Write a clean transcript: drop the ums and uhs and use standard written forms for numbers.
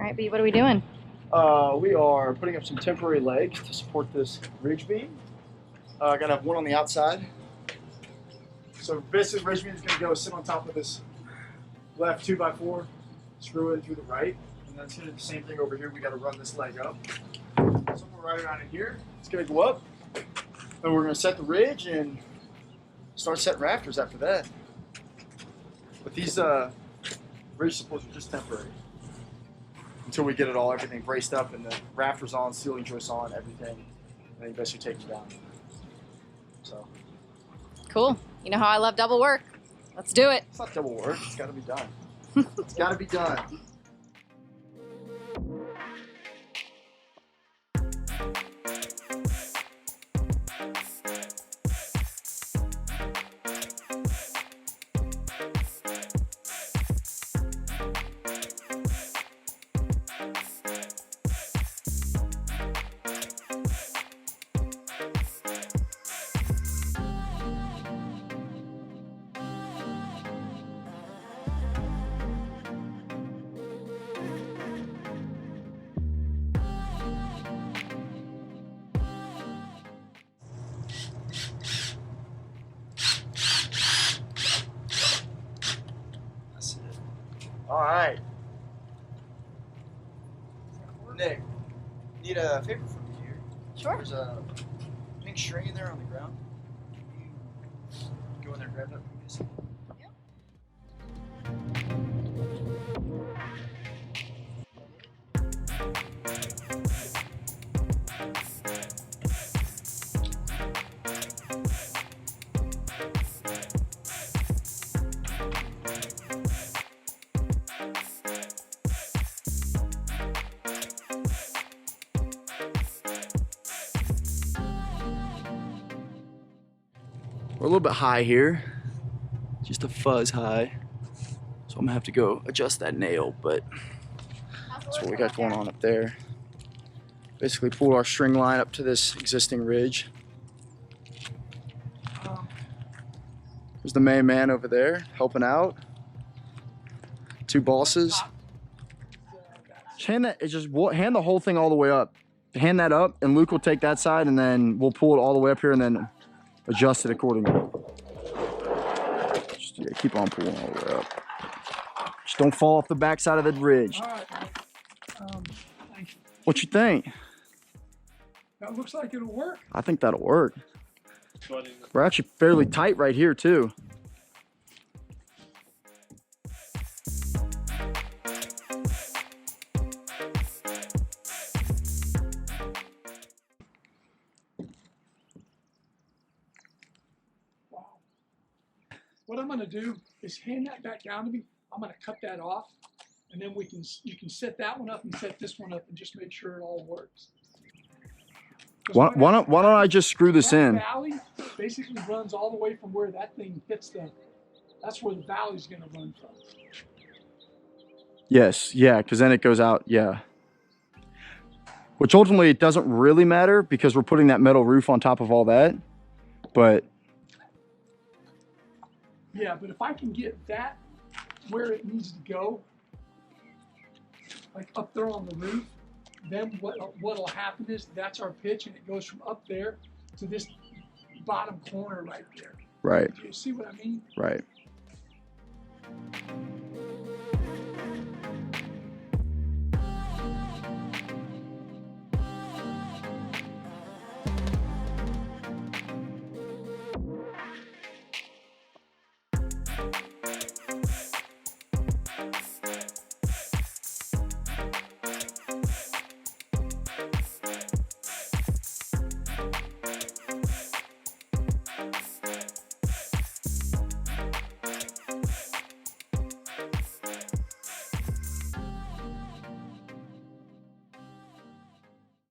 right, B, what are we doing? We are putting up some temporary legs to support this ridge beam. Gonna have one on the outside. So basically, ridge beam is gonna go sit on top of this left 2x4, screw it through the right, and then it's gonna do the same thing over here. We got to run this leg up. Somewhere right around in here, it's gonna go up. Then we're gonna set the ridge and start setting rafters after that. But these ridge supports are just temporary until we get everything braced up and the rafters on, ceiling joists on, everything, and then basically take them down. So. Cool. You know how I love double work. Let's do it. It's not double work. It's got to be done. It's got to be done. All right. Nick, need a favor from you here. Sure. There's a pink string in there on the ground. Can you go in there and grab that for me? We're a little bit high here, just a fuzz high, so I'm gonna have to go adjust that nail, but that's what we got going on up there. Basically pulled our string line up to this existing ridge. There's the main man over there helping out. Two bosses. Just hand that, hand the whole thing all the way up. Hand that up and Luke will take that side and then we'll pull it all the way up here and then adjust it accordingly. Just keep on pulling all the way up. Just don't fall off the backside of the ridge. All right. Thank you. What you think? That looks like it'll work. I think that'll work. We're actually fairly tight right here too. What I'm going to do is hand that back down to me. I'm going to cut that off, and then you can set that one up and set this one up and just make sure it all works. Why don't I just screw this in? The valley basically runs all the way from where that thing hits that's where the valley's going to run from. Yes, yeah, because then it goes out, yeah. Which ultimately it doesn't really matter because we're putting that metal roof on top of all that, but yeah, but if I can get that where it needs to go, like up there on the roof, then what'll happen is that's our pitch and it goes from up there to this bottom corner right there. right. Do you see what I mean? Right.